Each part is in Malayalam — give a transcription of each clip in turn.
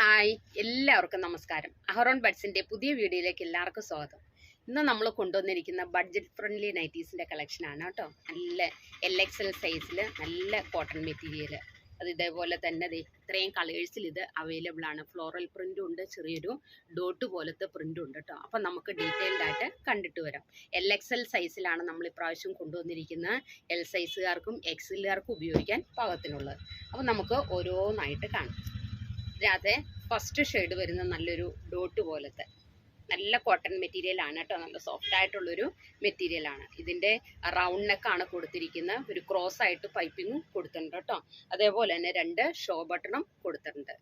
ഹായ്, എല്ലാവർക്കും നമസ്കാരം. അഹറോൺ ബഡ്സിന്റെ പുതിയ വീഡിയോയിലേക്ക് എല്ലാവർക്കും സ്വാഗതം. ഇന്ന് നമ്മൾ കൊണ്ടുവന്നിരിക്കുന്ന ബഡ്ജറ്റ് ഫ്രണ്ട്ലി നൈറ്റീസിന്റെ കളക്ഷൻ ആണ് കേട്ടോ. നല്ല LXL സൈസിൽ നല്ല കോട്ടൺ മെറ്റീരിയൽ. അത് ഇതേപോലെ തന്നെ ഇത്രയും കളേഴ്സിൽ ഇത് അവൈലബിൾ ആണ്. ഫ്ലോറൽ പ്രിന്റും ഉണ്ട്, ചെറിയൊരു ഡോട്ട് പോലത്തെ പ്രിന്റും ഉണ്ട് കേട്ടോ. അപ്പം നമുക്ക് ഡീറ്റെയിൽഡ് ആയിട്ട് കണ്ടിട്ട് വരാം. LXL സൈസിലാണ് നമ്മൾ ഇപ്രാവശ്യം കൊണ്ടുവന്നിരിക്കുന്നത്. L സൈസുകാർക്കും XLകാർക്കും ഉപയോഗിക്കാൻ പാകത്തിനുള്ളത്. അപ്പം നമുക്ക് ഓരോന്നായിട്ട് കാണാം. ഇതിനകത്തെ ഫസ്റ്റ് ഷെയ്ഡ് വരുന്ന നല്ലൊരു ഡോട്ട് പോലത്തെ നല്ല കോട്ടൺ മെറ്റീരിയൽ ആണ് കേട്ടോ. നല്ല സോഫ്റ്റ് ആയിട്ടുള്ളൊരു മെറ്റീരിയൽ ആണ്. ഇതിൻ്റെ റൗണ്ട് നെക്കാണ് കൊടുത്തിരിക്കുന്നത്. ഒരു ക്രോസ് ആയിട്ട് പൈപ്പിങ്ങും കൊടുത്തിട്ടുണ്ട് കേട്ടോ. അതേപോലെ തന്നെ 2 ഷോ ബട്ടണും കൊടുത്തിട്ടുണ്ട്.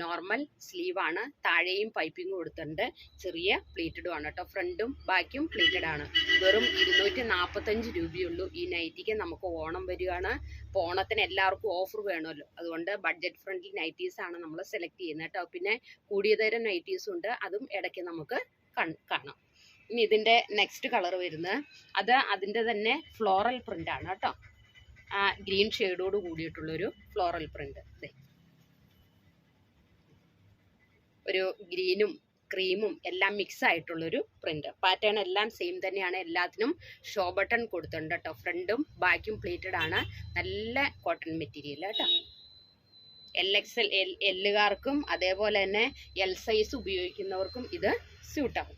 നോർമൽ സ്ലീവാണ്, താഴെയും പൈപ്പിങ്ങും കൊടുത്തിട്ടുണ്ട്. ചെറിയ പ്ലീറ്റഡും ആണ് കേട്ടോ. ഫ്രണ്ടും ബാക്കും പ്ലീറ്റഡ് ആണ്. വെറും 245 രൂപയുള്ളൂ ഈ നൈറ്റിക്ക്. നമുക്ക് ഓണം വരികയാണ്. അപ്പോൾ ഓണത്തിന് എല്ലാവർക്കും ഓഫർ വേണമല്ലോ, അതുകൊണ്ട് ബഡ്ജറ്റ് ഫ്രണ്ട്ലി നൈറ്റീസ് ആണ് നമ്മൾ സെലക്ട് ചെയ്യുന്നത് കേട്ടോ. പിന്നെ കൂടിയ തരം നൈറ്റീസും ഉണ്ട്, അതും ഇടയ്ക്ക് നമുക്ക് കാണാം. ഇനി ഇതിൻ്റെ നെക്സ്റ്റ് കളർ വരുന്നത് അതിൻ്റെ തന്നെ ഫ്ലോറൽ പ്രിന്റ് ആണ് കേട്ടോ. ഗ്രീൻ ഷെയ്ഡോട് കൂടിയിട്ടുള്ളൊരു ഫ്ലോറൽ പ്രിന്റ്. ഒരു ഗ്രീനും ക്രീമും എല്ലാം മിക്സ് ആയിട്ടുള്ളൊരു പ്രിന്റ്. പാറ്റേൺ എല്ലാം സെയിം തന്നെയാണ്. എല്ലാത്തിനും ഷോ ബട്ടൺ കൊടുത്തിട്ടുണ്ട് കേട്ടോ. ഫ്രണ്ടും ബാക്കും പ്ലേറ്റഡ് ആണ്. നല്ല കോട്ടൺ മെറ്റീരിയൽ കേട്ടോ. LXL എല്ലുകാർക്കും അതേപോലെ തന്നെ L സൈസ് ഉപയോഗിക്കുന്നവർക്കും ഇത് സ്യൂട്ടാവും.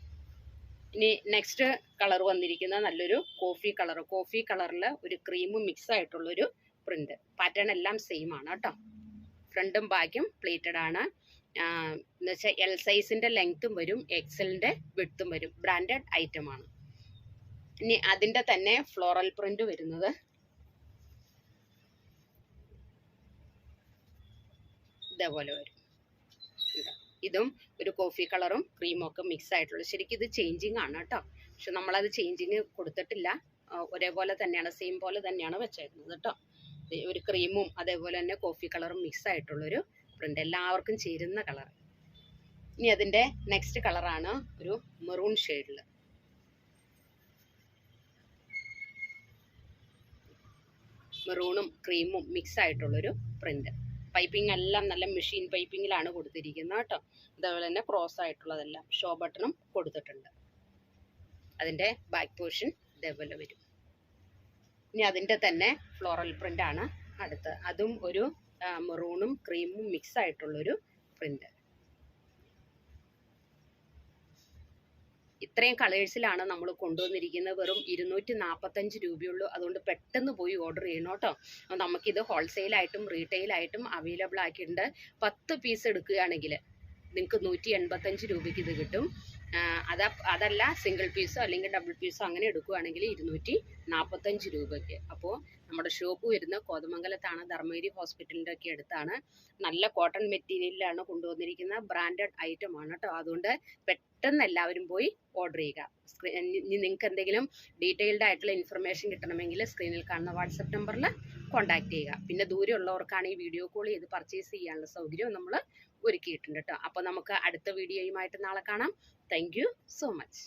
ഇനി നെക്സ്റ്റ് കളർ വന്നിരിക്കുന്ന നല്ലൊരു കോഫി കളറിൽ ഒരു ക്രീമും മിക്സ് ആയിട്ടുള്ളൊരു പ്രിന്റ്. പാറ്റേൺ എല്ലാം സെയിം ആണ് കേട്ടോ. ഫ്രണ്ടും ബാക്കും പ്ലേറ്റഡ് ആണ്. എന്ന് വെച്ചാൽ L സൈസിൻ്റെ ലെങ്ത്തും വരും, XLൻ്റെ വിഡ്ത്തും വരും. ബ്രാൻഡഡ് ഐറ്റം ആണ്. ഇനി അതിൻ്റെ തന്നെ ഫ്ലോറൽ പ്രിന്റ് വരുന്നത് ഇതേപോലെ വരും. ഇതും ഒരു കോഫി കളറും ക്രീമും ഒക്കെ മിക്സ് ആയിട്ടുള്ളത്. ശരിക്കും ഇത് ചേഞ്ചിങ് ആണ് കേട്ടോ. പക്ഷെ നമ്മളത് ചേഞ്ചിങ് കൊടുത്തിട്ടില്ല. ഒരേപോലെ തന്നെയാണ്, സെയിം പോലെ തന്നെയാണ് വെച്ചേക്കുന്നത് കേട്ടോ. ഒരു ക്രീമും അതേപോലെ തന്നെ കോഫി കളറും മിക്സ് ആയിട്ടുള്ളൊരു പ്രിന്റ്. എല്ലാവർക്കും ചേരുന്ന കളർ. ഇനി അതിൻ്റെ നെക്സ്റ്റ് കളറാണ് ഒരു മെറൂൺ ഷെയ്ഡിൽ. മെറൂണും ക്രീമും മിക്സ് ആയിട്ടുള്ളൊരു പ്രിന്റ്. പൈപ്പിംഗ് എല്ലാം നല്ല മെഷീൻ പൈപ്പിങ്ങിലാണ് കൊടുത്തിരിക്കുന്നത് കേട്ടോ. അതേപോലെ തന്നെ ക്രോസ് ആയിട്ടുള്ളതെല്ലാം ഷോ ബട്ടണും കൊടുത്തിട്ടുണ്ട്. അതിൻ്റെ ബാക്ക് പോർഷൻ ഇതേപോലെ വരും. ഇനി അതിൻ്റെ തന്നെ ഫ്ലോറൽ പ്രിന്റ് ആണ് അടുത്ത്. അതും ഒരു മെറൂണും ക്രീമും മിക്സ് ആയിട്ടുള്ളൊരു പ്രിന്റ്. ഇത്രയും കളേഴ്സിലാണ് നമ്മൾ കൊണ്ടുവന്നിരിക്കുന്നത്. വെറും 245 രൂപയുള്ളൂ. അതുകൊണ്ട് പെട്ടെന്ന് പോയി ഓർഡർ ചെയ്യണം കേട്ടോ. നമുക്കിത് ഹോൾസെയിലായിട്ടും റീറ്റെയിലായിട്ടും അവൈലബിൾ ആക്കിയിട്ടുണ്ട്. 10 പീസ് എടുക്കുകയാണെങ്കിൽ നിങ്ങൾക്ക് 185 രൂപയ്ക്ക് ഇത് കിട്ടും. അതല്ല സിംഗിൾ പീസോ അല്ലെങ്കിൽ ഡബിൾ പീസോ അങ്ങനെ എടുക്കുകയാണെങ്കിൽ 245 രൂപയ്ക്ക്. അപ്പോൾ നമ്മുടെ ഷോപ്പ് വരുന്ന കോതമംഗലത്താണ്, ധർമ്മേരി ഹോസ്പിറ്റലിൻ്റെ ഒക്കെ അടുത്താണ്. നല്ല കോട്ടൺ മെറ്റീരിയലിലാണ് കൊണ്ടുവന്നിരിക്കുന്ന ബ്രാൻഡഡ് ഐറ്റം ആണ് കേട്ടോ. അതുകൊണ്ട് പെട്ടെന്ന് എല്ലാവരും പോയി ഓർഡർ ചെയ്യുക. നിങ്ങൾക്ക് എന്തെങ്കിലും ഡീറ്റെയിൽഡ് ആയിട്ടുള്ള ഇൻഫർമേഷൻ കിട്ടണമെങ്കിൽ സ്ക്രീനിൽ കാണുന്ന വാട്സപ്പ് നമ്പറിൽ കോൺടാക്ട് ചെയ്യുക. പിന്നെ ദൂരെയുള്ളവർക്കാണ് ഈ വീഡിയോ കോൾ ചെയ്ത് പർച്ചേസ് ചെയ്യാനുള്ള സൗകര്യം നമ്മൾ ഒരുക്കിയിട്ടുണ്ട് കേട്ടോ. അപ്പോൾ നമുക്ക് അടുത്ത വീഡിയോയുമായിട്ട് നാളെ കാണാം. Thank you so much.